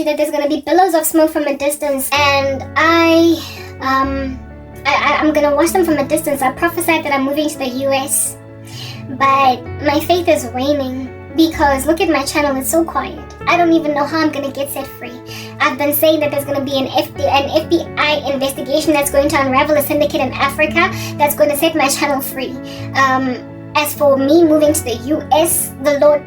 you that there's gonna be billows of smoke from a distance, and I'm gonna watch them from a distance. I prophesied that I'm moving to the US, but my faith is waning because look at my channel, it's so quiet. I don't even know how I'm gonna get set free. I've been saying that there's gonna be an FBI investigation that's going to unravel a syndicate in Africa that's going to set my channel free. As for me moving to the US, the Lord,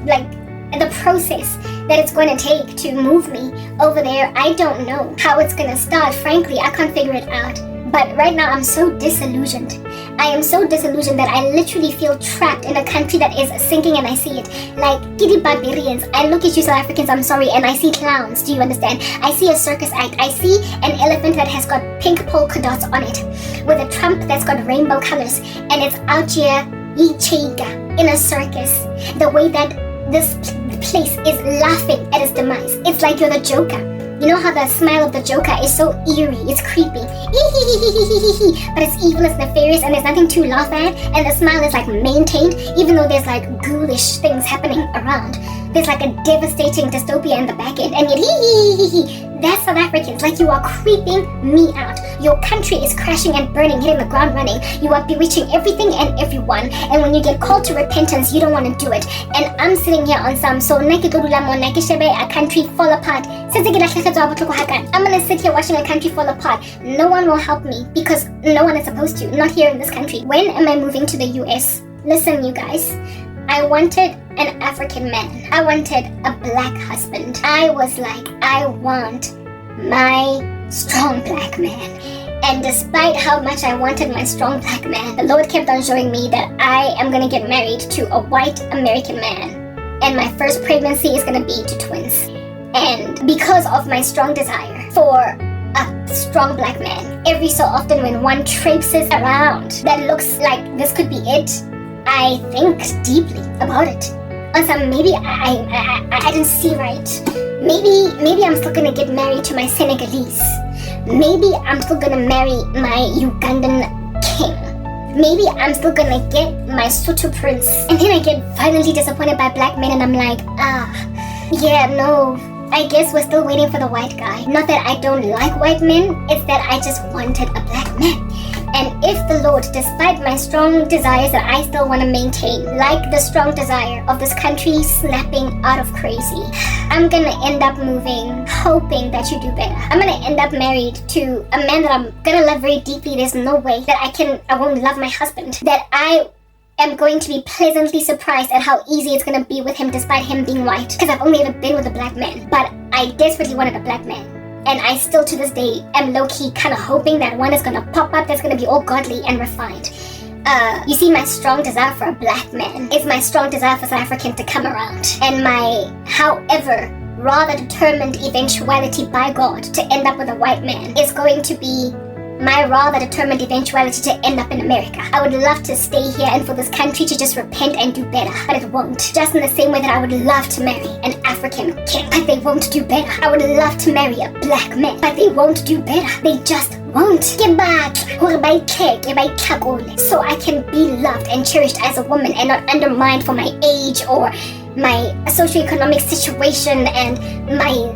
like the process that it's going to take to move me over there, I don't know how it's going to start. Frankly, I can't figure it out. But right now, I'm so disillusioned. I am so disillusioned that I literally feel trapped in a country that is sinking, and I see it. Like, giddy barbarians. I look at you South Africans, I'm sorry, and I see clowns. Do you understand? I see a circus act. I see an elephant that has got pink polka dots on it, with a trump that's got rainbow colors, and it's out here, in a circus. The way that this place is laughing at its demise. It's like you're the Joker. You know how the smile of the Joker is so eerie, it's creepy. But it's evil, it's nefarious, and there's nothing to laugh at. And the smile is like maintained, even though there's like ghoulish things happening around. There's like a devastating dystopia in the back end, and yet that's South Africans. Like, you are creeping me out. Your country is crashing and burning, hitting the ground running. You are bewitching everything and everyone, and when you get called to repentance, you don't want to do it. And I'm sitting here on some a country fall apart. I'm gonna sit here watching a country fall apart. No one will help me because no one is supposed to. Not here in this country. When am I moving to the US? Listen, you guys. I wanted an African man. I wanted a black husband. I was like, I want my strong black man. And despite how much I wanted my strong black man, the Lord kept on showing me that I am gonna get married to a white American man. And my first pregnancy is gonna be to twins. And because of my strong desire for a strong black man, every so often when one traipses around that looks like this could be it, I think deeply about it. Also, maybe I didn't see right. Maybe I'm still gonna get married to my Senegalese. Maybe I'm still gonna marry my Ugandan king. Maybe I'm still gonna get my Sotho prince. And then I get violently disappointed by black men, and I'm like, yeah, no. I guess we're still waiting for the white guy. Not that I don't like white men, it's that I just wanted a black man. And if the Lord, despite my strong desires that I still want to maintain, like the strong desire of this country snapping out of crazy, I'm gonna end up moving, hoping that you do better. I'm gonna end up married to a man that I'm gonna love very deeply. There's no way that I won't love my husband. That I am going to be pleasantly surprised at how easy it's gonna be with him despite him being white. Because I've only ever been with a black man, but I desperately wanted a black man. And I still to this day am low-key kind of hoping that one is gonna pop up that's gonna be all godly and refined. You see, my strong desire for a black man is my strong desire for South African to come around. And my, however, rather determined eventuality by God to end up with a white man is going to be my rather determined eventuality to end up in America. I would love to stay here and for this country to just repent and do better, but it won't. Just in the same way that I would love to marry an African king, but they won't do better. I would love to marry a black man, but they won't do better. They just won't. So I can be loved and cherished as a woman and not undermined for my age or my socioeconomic situation and my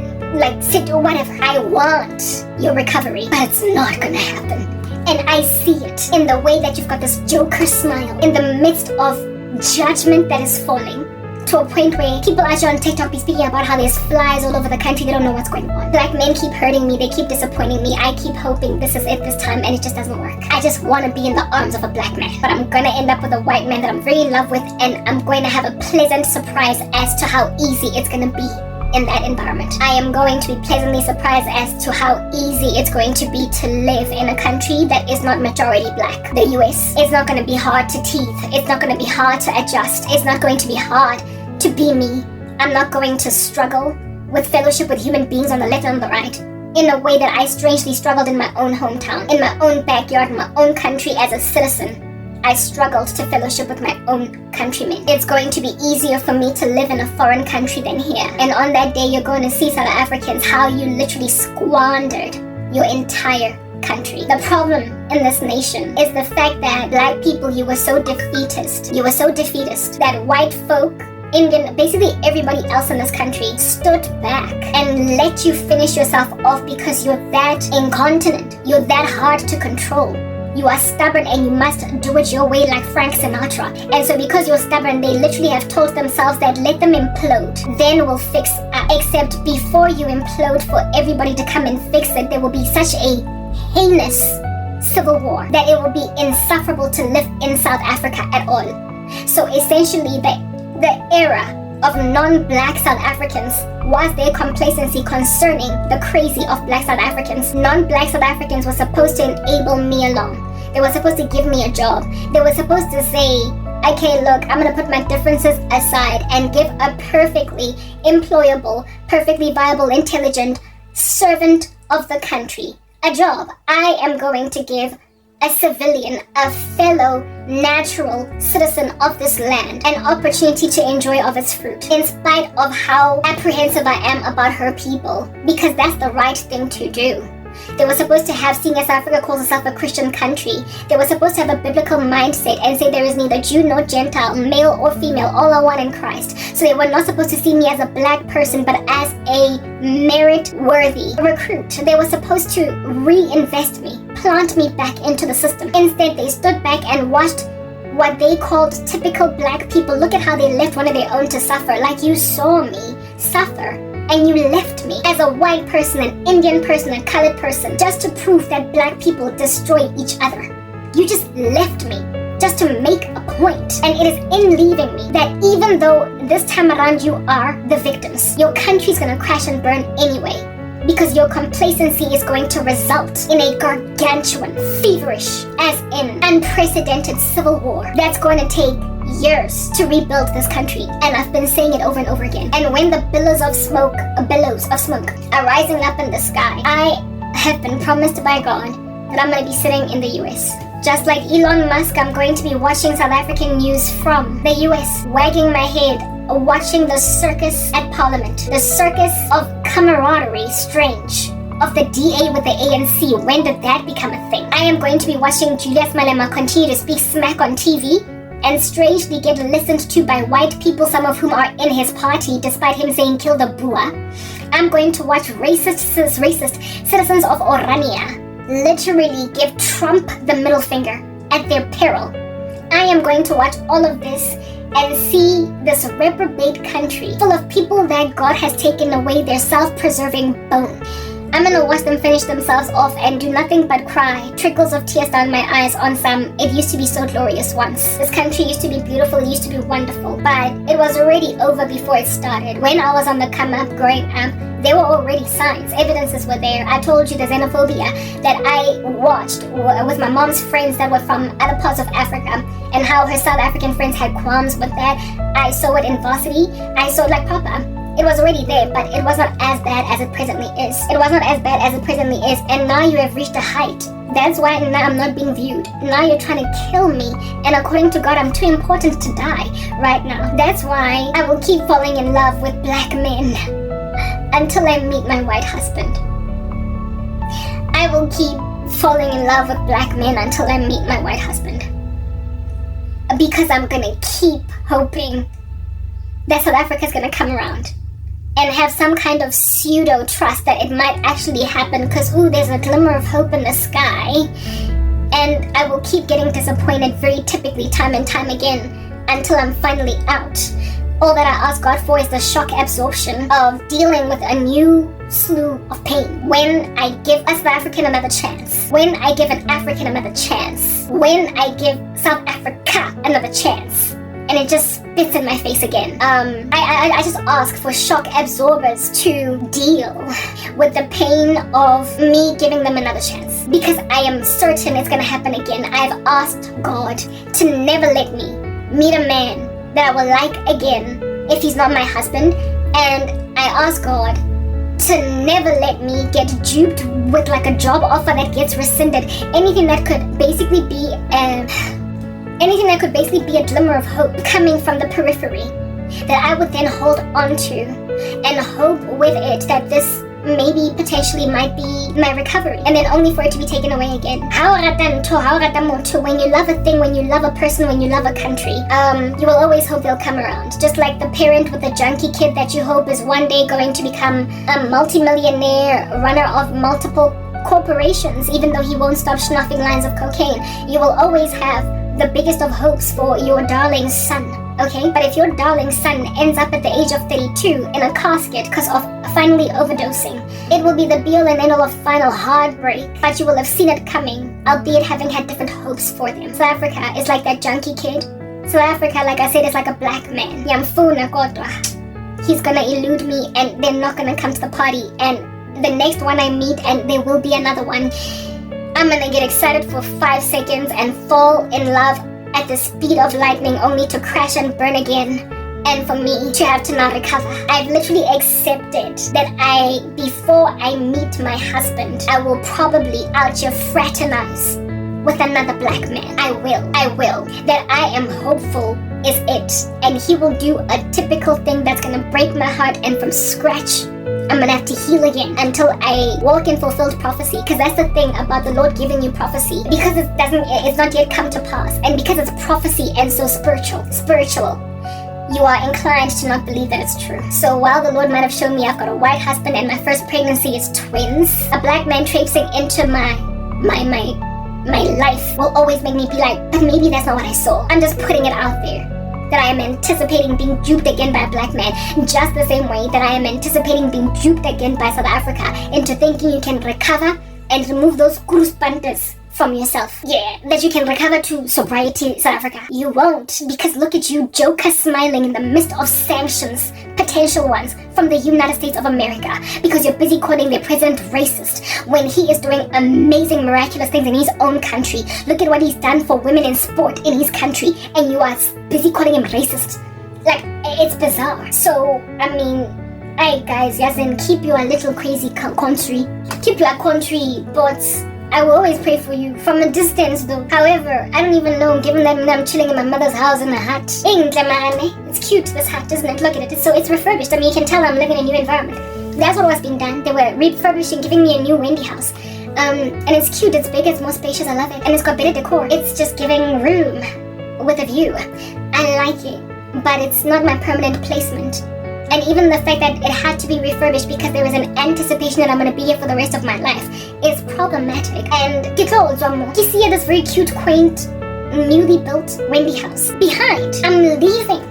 sit or whatever. I want your recovery, but it's not gonna happen. And I see it in the way that you've got this Joker smile in the midst of judgment that is falling to a point where people actually on TikTok be speaking about how there's flies all over the country. They don't know what's going on. Black men keep hurting me. They keep disappointing me. I keep hoping this is it this time, and it just doesn't work. I just want to be in the arms of a black man, but I'm gonna end up with a white man that I'm very in love with, and I'm going to have a pleasant surprise as to how easy it's gonna be in that environment. I am going to be pleasantly surprised as to how easy it's going to be to live in a country that is not majority black. The US. It's not going to be hard to teeth. It's not going to be hard to adjust. It's not going to be hard to be me. I'm not going to struggle with fellowship with human beings on the left and on the right in a way that I strangely struggled in my own hometown, in my own backyard, in my own country as a citizen. I struggled to fellowship with my own countrymen. It's going to be easier for me to live in a foreign country than here. And on that day, you're going to see South Africans how you literally squandered your entire country. The problem in this nation is the fact that black people, you were so defeatist. You were so defeatist that white folk Indian, basically everybody else in this country stood back and let you finish yourself off because you're that incontinent. You're that hard to control. You are stubborn and you must do it your way like Frank Sinatra. And so because you're stubborn, they literally have told themselves that let them implode, then we'll fix up. Except before you implode for everybody to come and fix it, there will be such a heinous civil war that it will be insufferable to live in South Africa at all. So essentially the era of non-black South Africans was their complacency concerning the crazy of black South Africans. Non-black South Africans were supposed to enable me along. They were supposed to give me a job. They were supposed to say, okay, look, I'm going to put my differences aside and give a perfectly employable, perfectly viable, intelligent servant of the country a job. I am going to give a civilian, a fellow natural citizen of this land, an opportunity to enjoy of its fruit, in spite of how apprehensive I am about her people, because that's the right thing to do. They were supposed to have, seeing as South Africa calls itself a Christian country, they were supposed to have a biblical mindset and say there is neither Jew nor Gentile, male or female, all are one in Christ. So they were not supposed to see me as a black person, but as a merit-worthy recruit. They were supposed to reinvest me, plant me back into the system. Instead, they stood back and watched what they called typical black people. Look at how they left one of their own to suffer. Like, you saw me suffer and you left me as a white person, an Indian person, a colored person, just to prove that black people destroy each other. You just left me just to make a point. And it is in leaving me that even though this time around you are the victims, your country's gonna crash and burn anyway, because your complacency is going to result in a gargantuan, feverish, as in unprecedented civil war that's going to take years to rebuild this country. And I've been saying it over and over again. And when the billows of smoke are rising up in the sky, I have been promised by God that I'm going to be sitting in the US. Just like Elon Musk, I'm going to be watching South African news from the US, wagging my head, watching the circus at Parliament, the circus of camaraderie, strange, of the DA with the ANC. When did that become a thing? I am going to be watching Julius Malema continue to speak smack on TV and strangely get listened to by white people, some of whom are in his party, despite him saying kill the Boer. I'm going to watch racist citizens of Orania literally give Trump the middle finger at their peril. I am going to watch all of this and see this reprobate country full of people that God has taken away their self-preserving bone. I'm gonna watch them finish themselves off and do nothing but cry, trickles of tears down my eyes on some "it used to be so glorious once. This country used to be beautiful, it used to be wonderful." But it was already over before it started. When I was on the come up growing up, there were already signs, evidences were there. I told you the xenophobia that I watched with my mom's friends that were from other parts of Africa, and how her South African friends had qualms with that. I saw it in varsity. I saw it like Papa. It was already there, but it was not as bad as it presently is. It was not as bad as it presently is, and now you have reached a height. That's why now I'm not being viewed. Now you're trying to kill me, and according to God, I'm too important to die right now. That's why I will keep falling in love with black men until I meet my white husband. I will keep falling in love with black men until I meet my white husband. Because I'm gonna keep hoping that South Africa's gonna come around and have some kind of pseudo trust that it might actually happen, because there's a glimmer of hope in the sky. And I will keep getting disappointed very typically time and time again until I'm finally out. All that I ask God for is the shock absorption of dealing with a new slew of pain. When I give a South African another chance, when I give an African another chance, when I give South Africa another chance, and it just spits in my face again. I just ask for shock absorbers to deal with the pain of me giving them another chance, because I am certain it's gonna happen again. I've asked God to never let me meet a man that I will like again if he's not my husband, and I ask God to never let me get duped with like a job offer that gets rescinded. Anything that could basically be a glimmer of hope coming from the periphery that I would then hold on to and hope with it that this maybe potentially might be my recovery, and then only for it to be taken away again. When you love a thing, when you love a person, when you love a country, you will always hope they'll come around. Just like the parent with the junkie kid that you hope is one day going to become a multi-millionaire runner of multiple corporations, even though he won't stop snuffing lines of cocaine. You will always have the biggest of hopes for your darling son, okay? But if your darling son ends up at the age of 32 in a casket because of finally overdosing, it will be the be-all and end-all of final heartbreak, but you will have seen it coming, albeit having had different hopes for them. South Africa is like that junkie kid. South Africa, like I said, is like a black man. Yamfuna kodwa. He's gonna elude me and they're not gonna come to the party, and the next one I meet, and there will be another one, I'm gonna get excited for 5 seconds and fall in love at the speed of lightning, only to crash and burn again, and for me to have to not recover. I've literally accepted that before I meet my husband, I will probably out here fraternize with another black man. I will. That I am hopeful is it, and he will do a typical thing that's gonna break my heart, and from scratch I'm gonna have to heal again until I walk in fulfilled prophecy. Because that's the thing about the Lord giving you prophecy, because it's not yet come to pass, and because it's prophecy and so spiritual, you are inclined to not believe that it's true. So while the Lord might have shown me I've got a white husband and my first pregnancy is twins, a black man traipsing into my life will always make me be like, but maybe that's not what I saw. I'm just putting it out there, that I am anticipating being duped again by a black man, just the same way that I am anticipating being duped again by South Africa into thinking you can recover and remove those cruispantas from yourself. Yeah, that you can recover to sobriety, South Africa. You won't, because look at you, joker smiling in the midst of sanctions, potential ones, from the United States of America, because you're busy calling their president racist when he is doing amazing, miraculous things in his own country. Look at what he's done for women in sport in his country, and you are busy calling him racist. Like, it's bizarre. So, I mean, hey guys, yasin, keep your little crazy country. Keep your country, but I will always pray for you from a distance though. However, I don't even know, given that I'm chilling in my mother's house in a hut. It's cute, this hut, isn't it? Look at it. It's refurbished. I mean, you can tell I'm living in a new environment. That's what was being done. They were refurbishing, giving me a new Wendy house. And it's cute, it's big, it's more spacious, I love it. And it's got better decor. It's just giving room with a view. I like it, but it's not my permanent placement. And even the fact that it had to be refurbished because there was an anticipation that I'm going to be here for the rest of my life is problematic. And you see this very cute, quaint, newly built Wendy house. Behind, I'm leaving.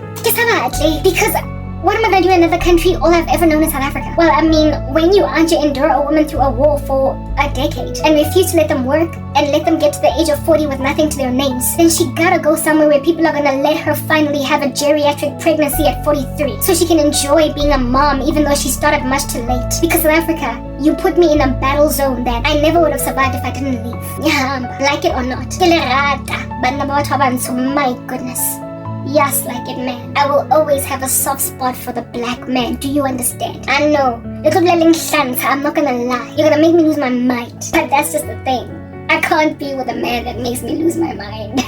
Because what am I going to do in another country? All I've ever known is South Africa. Well, I mean, when you endure a woman through a war for a decade and refuse to let them work and let them get to the age of 40 with nothing to their names, then she gotta go somewhere where people are gonna let her finally have a geriatric pregnancy at 43, so she can enjoy being a mom even though she started much too late. Because South Africa, you put me in a battle zone that I never would have survived if I didn't leave. Yeah, like it or not. My goodness. Yes, like it, man. I will always have a soft spot for the black man. Do you understand? I know. I'm not gonna lie. You're gonna make me lose my mind. But that's just the thing. I can't be with a man that makes me lose my mind.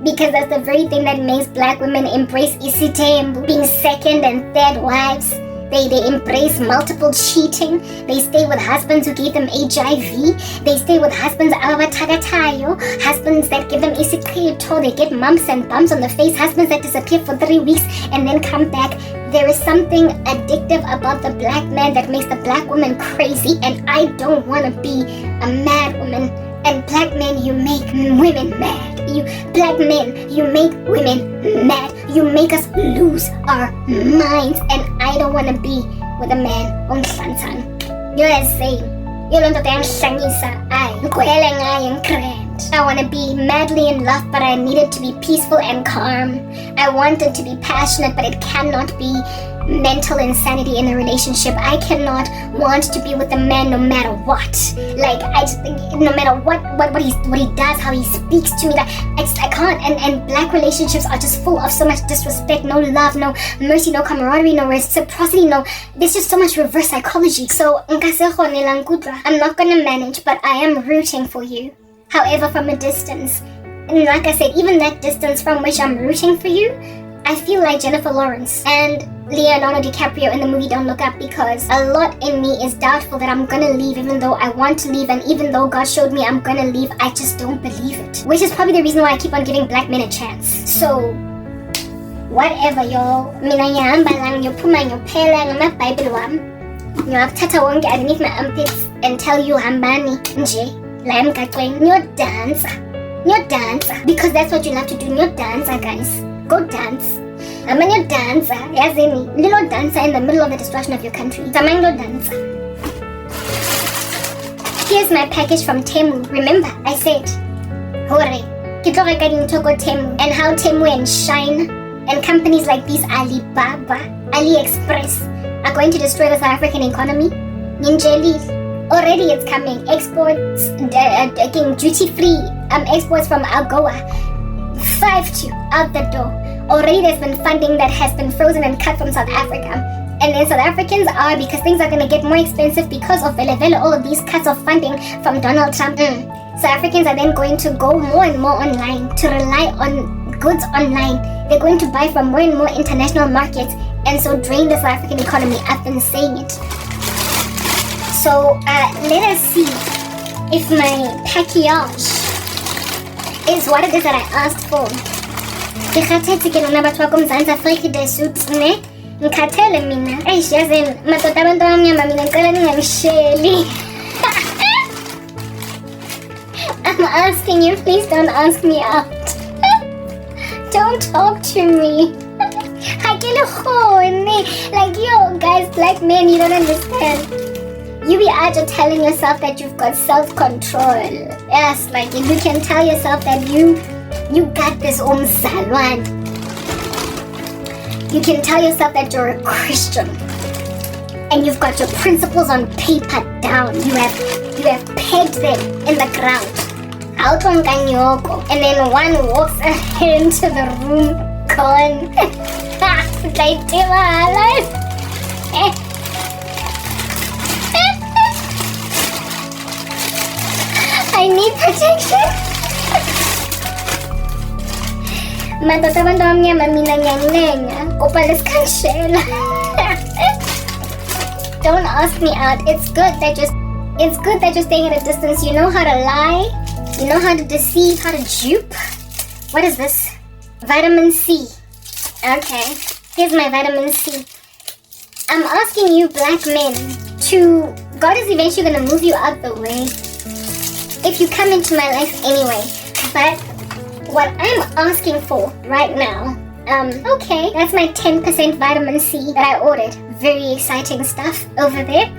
Because that's the very thing that makes black women embrace isitembu, being second and third wives. They embrace multiple cheating. They stay with husbands who gave them HIV. They stay with husbands husbands that give them isikito. They get mumps and bumps on the face. Husbands that disappear for 3 weeks and then come back. There is something addictive about the black man that makes the black woman crazy, and I don't want to be a mad woman. And black men, you make women mad. Black men, you make women mad. You make us lose our minds, and I don't want to be with a man on Sansan. You're saying, you don't I want to be madly in love, but I need it to be peaceful and calm. I want it to be passionate, but it cannot be mental insanity in a relationship. I cannot want to be with a man no matter what. Like, I just think, no matter what he does, how he speaks to me, like, I can't. And black relationships are just full of so much disrespect, no love, no mercy, no camaraderie, no reciprocity, there's just so much reverse psychology. So, I'm not gonna manage, but I am rooting for you. However, from a distance. And like I said, even that distance from which I'm rooting for you, I feel like Jennifer Lawrence and Leonardo DiCaprio in the movie Don't Look Up, because a lot in me is doubtful that I'm gonna leave, even though I want to leave, and even though God showed me I'm gonna leave, I just don't believe it. Which is probably the reason why I keep on giving black men a chance. So, whatever y'all, mina ngihamba lang ngiyophuma ngiyophela ngamaBhayibheli wami. Ngiyakuthatha wonke underneath my armpits and tell you hambani nje la emgaqweni niyodansa. Because that's what you love to do, niyodansa guys. Go dance. I'm a dancer. Yazini, little dancer in the middle of the destruction of your country. I'm a little dancer. Here's my package from Temu. Remember, I said, hore, kitlo reka dintho Temu, and how Temu and Shine and companies like these Alibaba, AliExpress are going to destroy the South African economy. Ninjeli, already it's coming. Exports, duty-free exports from Algoa. 5 out the door. Already there's been funding that has been frozen and cut from South Africa. And then South Africans are, because things are going to get more expensive because of all of these cuts of funding from Donald Trump. South Africans are then going to go more and more online, to rely on goods online. They're going to buy from more and more international markets, and so drain the South African economy. I've been saying it. So let us see if my package is what it is that I asked for. Ngikhathele ke lona batho ba koMzantsi Afrika desut ne ngikhathele mina yazini madoda abantu abamnyama mina ngicela ningangisheli. I'm asking you, please don't ask me out. Don't talk to me. Like, yo guys, black men, you don't understand. You be out telling yourself that you've got self-control. Yes, like you can tell yourself that you got this umzalwane. You can tell yourself that you're a Christian and you've got your principles on paper down. You have pegged them in the ground. Out on kanyoko, and then one walks into the room gone. Like I need protection. Madoda abantu abamnyama mina ngiyancenga kopa lesikhangishela. Don't ask me out. It's good that you're staying at a distance. You know how to lie. You know how to deceive, how to dupe. What is this? Vitamin C. Okay, here's my vitamin C. I'm asking you black men to, God is eventually going to move you out the way if you come into my life anyway. But what I'm asking for right now, okay, that's my 10% vitamin C that I ordered. Very exciting stuff over there.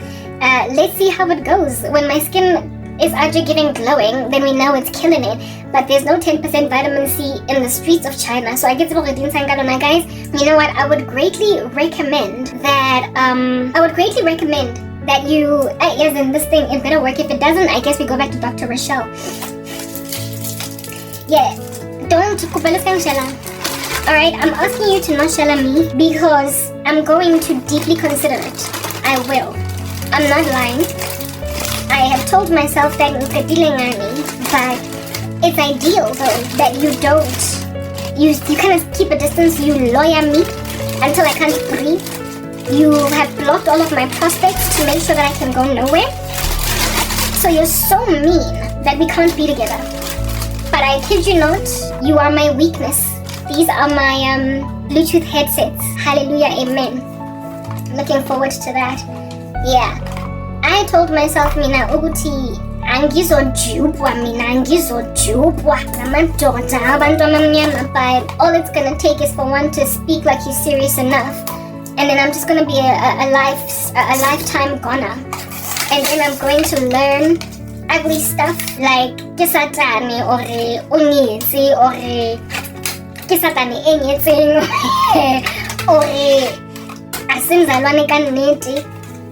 Let's see how it goes. When my skin is actually giving glowing, then we know it's killing it. But there's no 10% vitamin C in the streets of China. So I guess guys, you know what? I would greatly recommend that you, as in this thing is gonna work. If it doesn't, I guess we go back to Dr. Rochelle. Yeah, don't alright, I'm asking you to not shell me because I'm going to deeply consider it. I will. I'm not lying. I have told myself that but it's ideal though that you don't. You kind of keep a distance, you lawyer me until I can't breathe. You have blocked all of my prospects to make sure that I can go nowhere. So you're so mean that we can't be together. But I kid you not, you are my weakness. These are my Bluetooth headsets. Hallelujah, amen. Looking forward to that. Yeah. I told myself mina ukuthi angizojubwa ngamadoda abantu abamnyama, but all it's gonna take is for one to speak like he's serious enough, and then I'm just gonna be a lifetime goner, and then I'm going to learn ugly stuff like kisatane or unyezi or kisatane enyetseng or asimzalwane kaneti.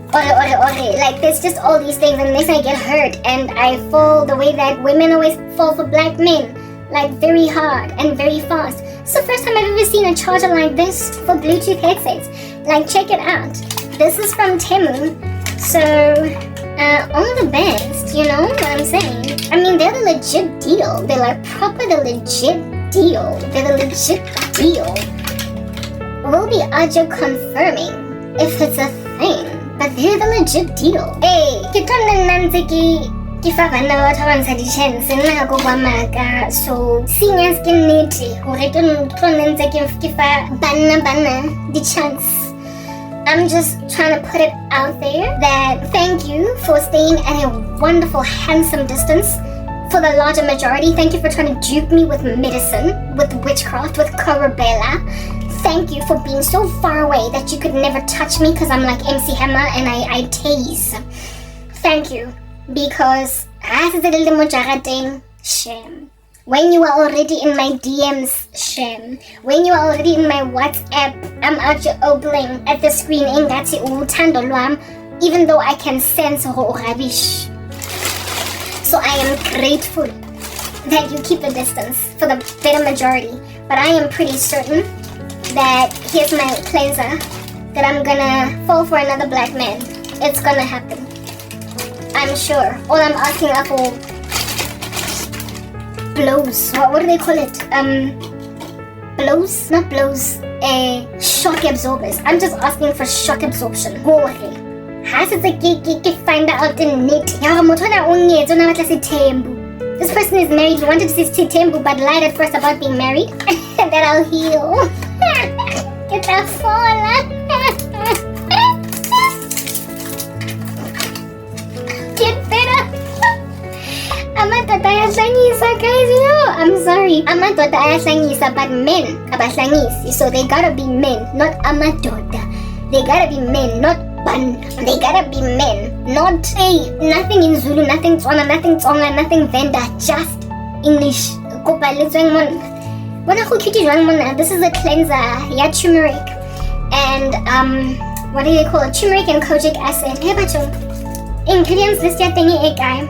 Like there's just all these things, and then I get hurt and I fall the way that women always fall for black men, like very hard and very fast. It's the first time I've ever seen a charger like this for Bluetooth headsets. Like check it out. This is from Temu, so all the best, you know what I'm saying? I mean, they're the legit deal. They're like proper the legit deal. They're the legit deal. will be audio confirming if it's a thing. But they're the legit deal. Hey, ke tlo nna ntse ke fa bana ba batho ba ntsha di-chance nna go kwa maka. So seeing as ke nnete gore ke tlo nna ntse ke fa bana di-chance, I'm just trying to put it out there that thank you for staying at a wonderful, handsome distance. For the larger majority, thank you for trying to dupe me with medicine, with witchcraft, with Karabella. Thank you for being so far away that you could never touch me because I'm like MC Hammer and I tase. Thank you. Because shame. When you are already in my DMs, shame. When you are already in my WhatsApp, I'm out your obling at the screen ingati uthando lwam, even though I can sense rubbish. So I am grateful that you keep the distance for the better majority. But I am pretty certain that here's my cleanser, that I'm gonna fall for another black man. It's gonna happen. I'm sure. All I'm asking are for blows. What do they call it? Blows? Not blows. Shock absorbers. I'm just asking for shock absorption. Has it a find out in net? This person is married. He wanted to see Tembu but lied at first about being married. And that I'll heal. Get that fall. Get better. Amadoda ayahlangisa, guys, I'm sorry. Amadoda ayahlangisa, but men abahlangisi. So they gotta be men, not amadoda. They gotta be men, not ban. They gotta be men, not nothing in Zulu, nothing Tswana, nothing Tsonga, nothing Venda, just English. This is a cleanser, yeah, turmeric. And what do they call it? Turmeric and kojic acid. Hey, bacho. Ingredients list ya thingy guy.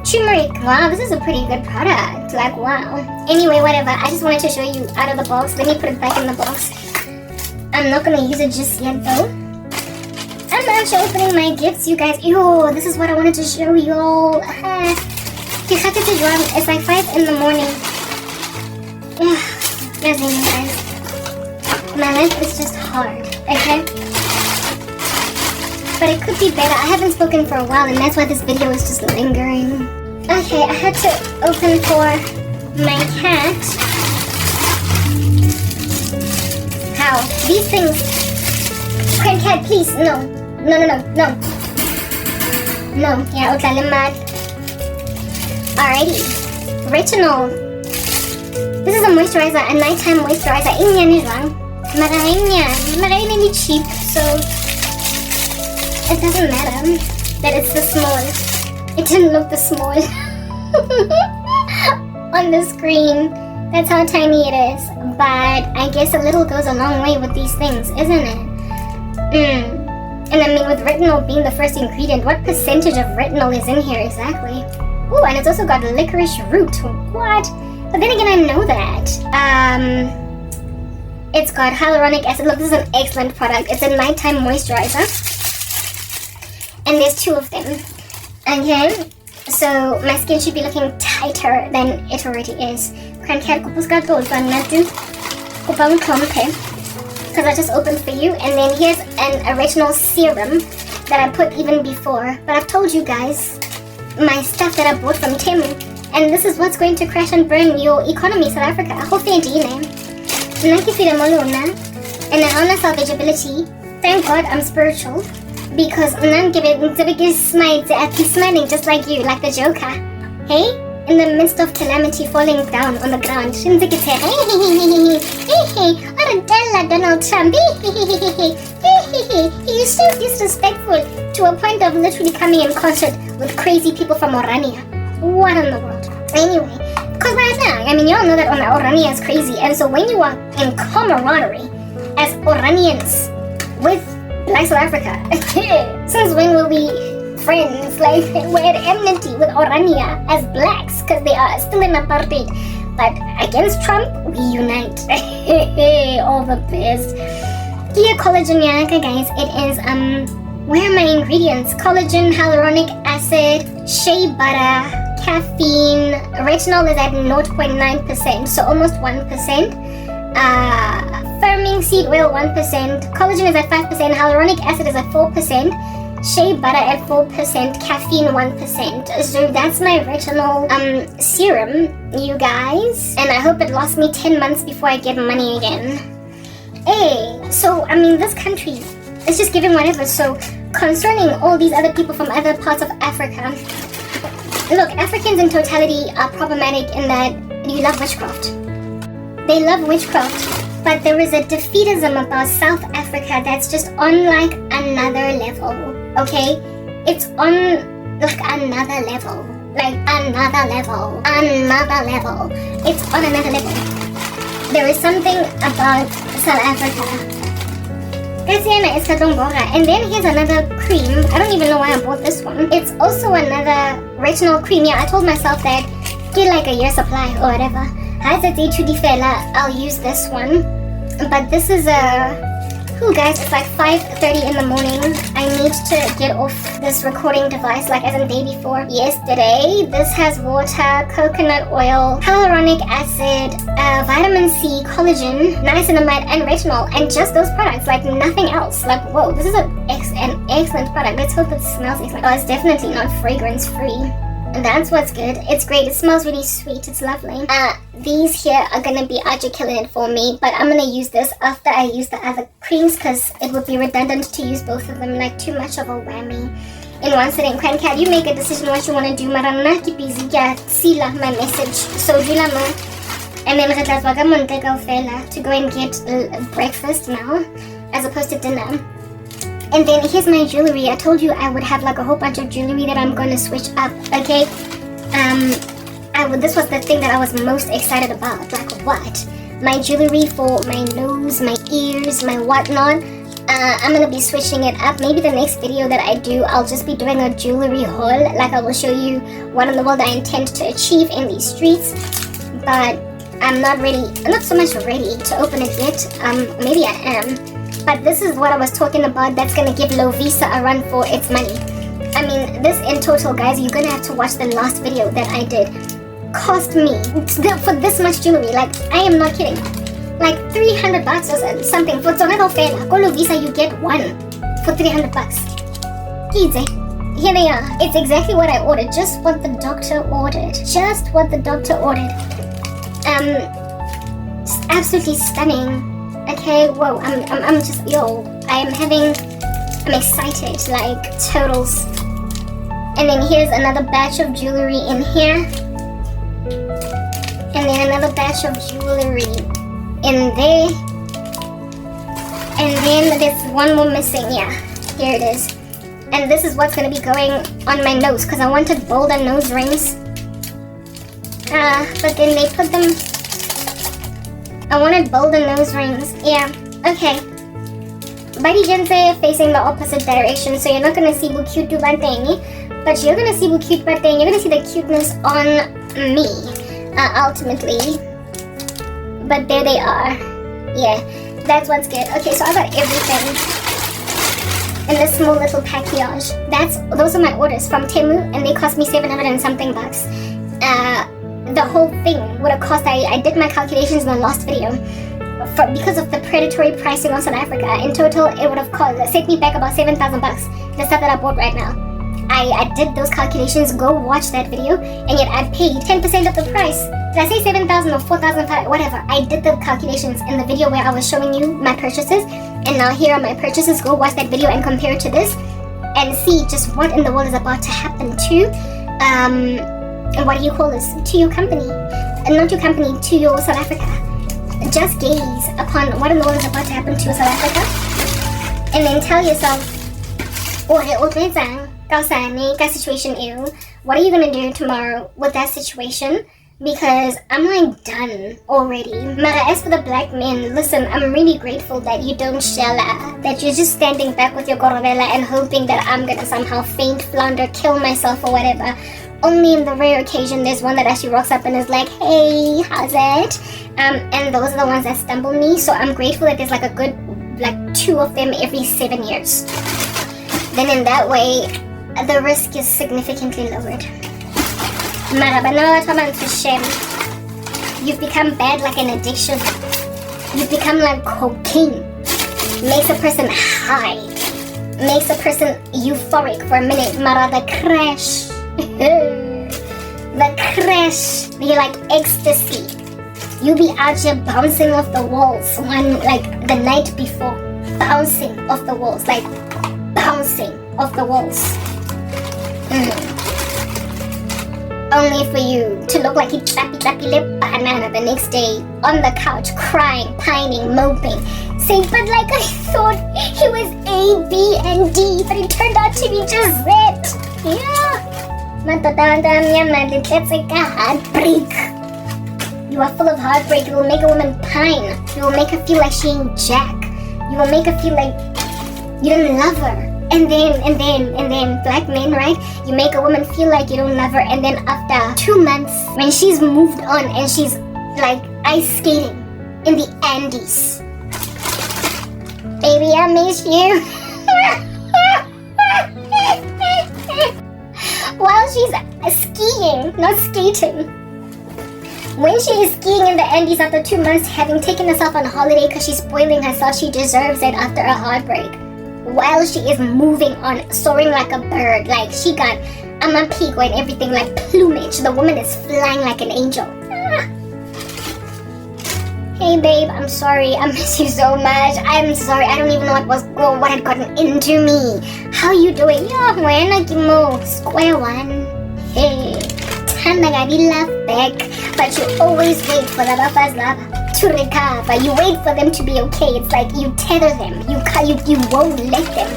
Turmeric. Wow, this is a pretty good product. Like, wow. Anyway, whatever. I just wanted to show you out of the box. Let me put it back in the box. I'm not gonna use it just yet though. I'm actually opening my gifts, you guys. Ew, this is what I wanted to show you all. It's like 5 in the morning. Yes, guys. My life is just hard, okay? But it could be better. I haven't spoken for a while and that's why this video is just lingering. Okay, I had to open for my cat. How? These things. Cat, please, no. No. No, yeah, okay, alrighty. Retinol. This is a moisturizer, a nighttime moisturizer. Marainya cheap, so it doesn't matter that it's the small. It didn't look the small on the screen. That's how tiny it is. But I guess a little goes a long way with these things, isn't it? And I mean, with retinol being the first ingredient, what percentage of retinol is in here exactly? Ooh, and it's also got licorice root. What? But then again, I know that. It's got hyaluronic acid. Look, this is an excellent product. It's a nighttime moisturizer. And there's 2 of them. Okay, so my skin should be looking tighter than it already is. Because I just opened for you. And then here's an retinol serum that I put even before. But I've told you guys my stuff that I bought from Temu. And this is what's going to crash and burn your economy, South Africa. And I honor salvageability. Thank God I'm spiritual. Because I'm smiling just like you, like the Joker. Hey? In the midst of calamity falling down on the ground. Donald Trump. He is so disrespectful to a point of literally coming in concert with crazy people from Orania. What in the world? Anyway, because right now, I mean, you all know that Orania is crazy. And so when you are in camaraderie as Oranians with Black South Africa, since when will we friends? Like, we're at enmity with Orania as blacks because they are still in apartheid. But against Trump, we unite. All the best. Here, collagen yaka, guys. It is, where are my ingredients? Collagen, hyaluronic acid, shea butter, caffeine. Retinol is at 0.9%, so almost 1%. firming seed oil 1%, collagen is at 5%, hyaluronic acid is at 4%, shea butter at 4%, caffeine 1%. So that's my retinol serum, you guys. And I hope it lasts me 10 months before I get money again. Hey, so I mean, this country is just giving whatever. So concerning all these other people from other parts of Africa, look, Africans in totality are problematic in that you love witchcraft. They love witchcraft, but there is a defeatism about South Africa that's just on like another level, okay? It's on like another level. Like another level. Another level. It's on another level. There is something about South Africa. And then here's another cream. I don't even know why I bought this one. It's also another retinol cream. Yeah, I told myself that get like a year supply or whatever. I'll use this one. But this is guys, it's like 5:30 in the morning. I need to get off this recording device like as in the day before yesterday. This has water, coconut oil, hyaluronic acid, vitamin C, collagen, niacinamide, and retinol, and just those products, like nothing else. Like, whoa, this is an excellent product. Let's hope it smells excellent. Oh, it's definitely not fragrance free. That's what's good. It's great. It smells really sweet. It's lovely. These here are gonna be killing it for me, but I'm gonna use this after I use the other creams because it would be redundant to use both of them, like too much of a whammy in one sitting. Cran Cat, you make a decision what you want to do. Marana ki busy. Yeah, see my message. So do la ma. And then to go and get breakfast now, as opposed to dinner. And then here's my jewelry. I told you I would have like a whole bunch of jewelry that I'm going to switch up, okay? This was the thing that I was most excited about. Like what? My jewelry for my nose, my ears, my whatnot. I'm going to be switching it up. Maybe the next video that I do, I'll just be doing a jewelry haul. Like I will show you what in the world I intend to achieve in these streets. But I'm not so much ready to open it yet. Maybe I am. But this is what I was talking about that's going to give Lovisa a run for its money. I mean, this in total, guys, you're going to have to watch the last video that I did. Cost me, for this much jewelry, like, I am not kidding. Like, 300 bucks or something. For Tornado Fela, go Lovisa, you get one for 300 bucks. Here they are. It's exactly what I ordered. Just what the doctor ordered. Just what the doctor ordered. Absolutely stunning. Okay, whoa, I'm excited, like, totals. And then here's another batch of jewelry in here. And then another batch of jewelry in there. And then there's one more missing, yeah, here it is. And this is what's gonna be going on my nose, because I wanted bolder nose rings. But then they put them... I wanted bolder nose rings. Yeah, okay. Body Jense facing the opposite direction, so you're not gonna see cute Bantengi, but you're gonna see cute Bantengi. You're gonna see the cuteness on me, ultimately. But there they are. Yeah, that's what's good. Okay, so I got everything in this small little package. Those are my orders from Temu, and they cost me 700 and something bucks. The whole thing would have cost, I did my calculations in the last video, because of the predatory pricing of South Africa. In total, it would have set me back about 7,000 bucks, the stuff that I bought right now. I did those calculations. Go watch that video, and yet I paid 10% of the price. Did I say 7,000 or 4,000, whatever? I did the calculations in the video where I was showing you my purchases, and now here are my purchases. Go watch that video and compare it to this, and see just what in the world is about to happen to what do you call this? To your company. Not your company, to your South Africa. Just gaze upon what in the world is about to happen to your South Africa. And then tell yourself, situation, what are you going to do tomorrow with that situation? Because I'm like done already. Mara, as for the black men, listen, I'm really grateful that you don't shella, that you're just standing back with your korobela and hoping that I'm going to somehow faint, flounder, kill myself or whatever. Only in the rare occasion there's one that actually rocks up and is like, hey, how's it? And those are the ones that stumble me. So I'm grateful that there's like a good, like 2 of them every 7 years. Then in that way, the risk is significantly lowered. You've become bad like an addiction. You become like cocaine. Makes a person high. Makes a person euphoric for a minute. Mara, the crash. The crash. You're like ecstasy. You be out here bouncing off the walls the night before. Bouncing off the walls. Like bouncing off the walls. Only for you to look like a clappy lip banana the next day on the couch, crying, pining, moping, saying, but like I thought he was A, B, and D, but it turned out to be just Z. Yeah. It's like a heartbreak. You are full of heartbreak. You will make a woman pine. You will make her feel like she ain't jack. You will make her feel like you don't love her. And then, black men, right? You make a woman feel like you don't love her, and then after 2 months, when she's moved on and she's like ice skating in the Andes. Baby, I miss you. While she's skiing, not skating. When she is skiing in the Andes after 2 months, having taken herself on holiday because she's spoiling herself, she deserves it after a heartbreak. While she is moving on, soaring like a bird, like she got amapico and everything, like plumage. The woman is flying like an angel. Hey babe, I'm sorry. I miss you so much. I'm sorry. I don't even know what had gotten into me. How you doing? Yeah, when Kimo, square one. Hey, Tanagadi love back, but you always wait for the lover's love to recover. You wait for them to be okay. It's like you tether them. You won't let them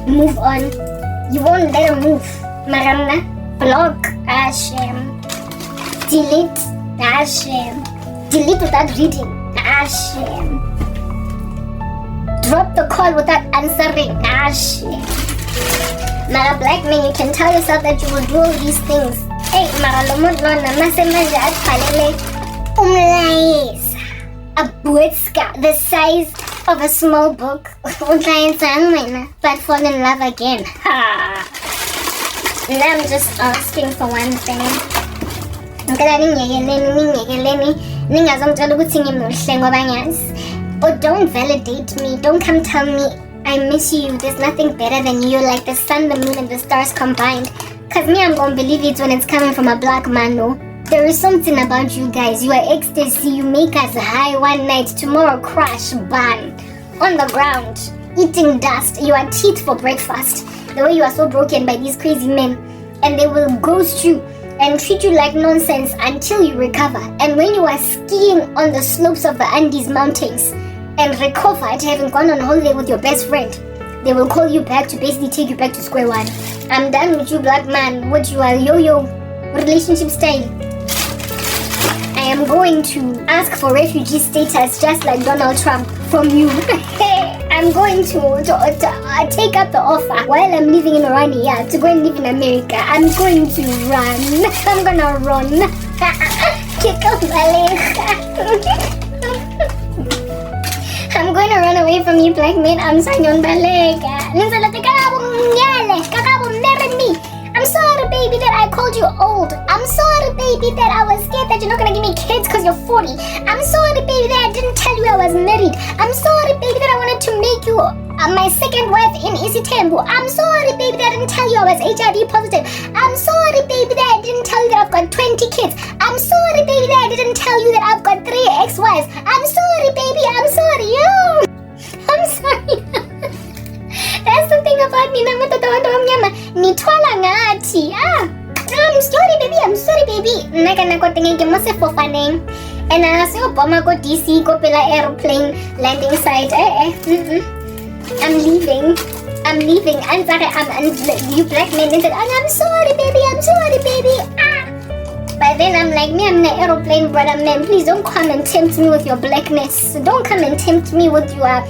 move on. You won't let them move. Marana, block, Hashem. Delete, Hashem. Delete without reading, Hashem. Drop the call without answering, Hashem. Mara, black man, you can tell yourself that you will do all these things. Hey, Mara, lomodlona, masemanja atpalele. A buetska the size of a small book. But fall in love again. And I'm just asking for one thing. Or don't validate me. Don't come tell me I miss you. There's nothing better than you. You're like the sun, the moon, and the stars combined. Cause me, I'm gonna believe it when it's coming from a black man, no? There is something about you guys. You are ecstasy. You make us high one night. Tomorrow crash, burn. On the ground. Eating dust. You are teeth for breakfast. The way you are so broken by these crazy men. And they will ghost you and treat you like nonsense until you recover. And when you are skiing on the slopes of the Andes mountains and recover after having gone on holiday with your best friend, they will call you back to basically take you back to square one. I'm done with you, black man, with your yo-yo relationship style. I am going to ask for refugee status just like Donald Trump from you. I'm going to take up the offer while I'm living in Rwanda to go and live in America. I'm going to run. I'm gonna run. Kick off my leg. I'm going to run away from you, black man. I'm sorry on my leg. Karabo married me. I'm sorry, baby, that I called you old. I'm sorry, baby, that I was scared that you're not gonna give me kids because you're 40. I'm sorry, baby, that I didn't tell you I was married. I'm sorry, baby, that I wanted to make you my second wife in Isitembu. I'm sorry, baby, that I didn't tell you I was HIV positive. I'm sorry, baby, that I didn't tell you that I've got 20 kids. I'm sorry, baby, that I didn't tell you that I've got 3 ex-wives. I'm sorry, baby, I'm sorry. I'm sorry. That's the thing about me. I'm sorry, baby. I'm sorry, baby. And I say, Obama go DC, go pela aeroplane landing site. I'm leaving. I'm sorry. You black men said, I'm sorry, baby. I'm sorry, baby. But then I'm like, me, I'm an aeroplane brother, man. Please don't come and tempt me with your blackness. Don't come and tempt me with your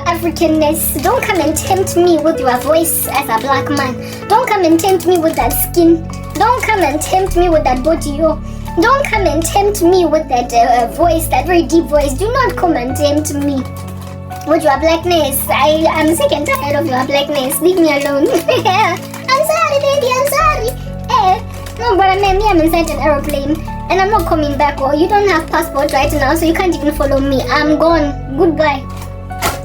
Africanness. Don't come and tempt me with your voice as a black man. Don't come and tempt me with that skin. Don't come and tempt me with that body. Don't come and tempt me with that voice, that very deep voice. Do not come and tempt me with your blackness. I'm sick and tired of your blackness. Leave me alone. I'm sorry, baby. I'm sorry. No, but I'm inside an aeroplane. And I'm not coming back. Well, you don't have passport right now, so you can't even follow me. I'm gone. Goodbye.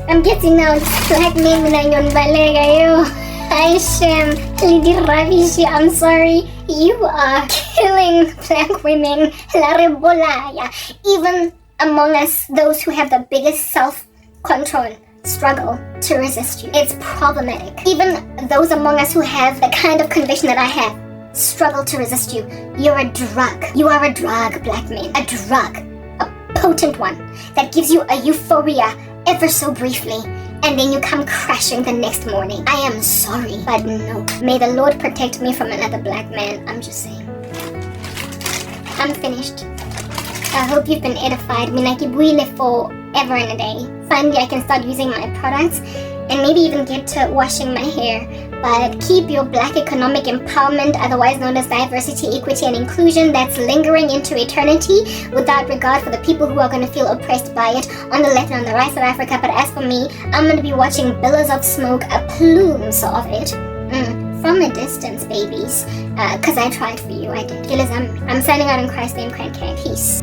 I'm getting out. Black men minanyon balega yo. I sham. Lady Ravishi, I'm sorry. You are killing black women. La rebolaya. Even among us, those who have the biggest self-control struggle to resist you. It's problematic. Even those among us who have the kind of conviction that I have struggle to resist you. You're a drug. You are a drug, black men. A drug. A potent one that gives you a euphoria ever so briefly, and then you come crashing the next morning. I am sorry, but no. May the Lord protect me from another black man. I'm just saying. I'm finished. I hope you've been edified. Minakibuile forever and a day. Finally, I can start using my products and maybe even get to washing my hair. But keep your black economic empowerment, otherwise known as diversity, equity, and inclusion, that's lingering into eternity without regard for the people who are going to feel oppressed by it on the left and on the right side of Africa. But as for me, I'm going to be watching billows of smoke, plumes of it, from a distance, babies. Because I tried for you, I did. I'm signing out in Christ's name, crank. Peace.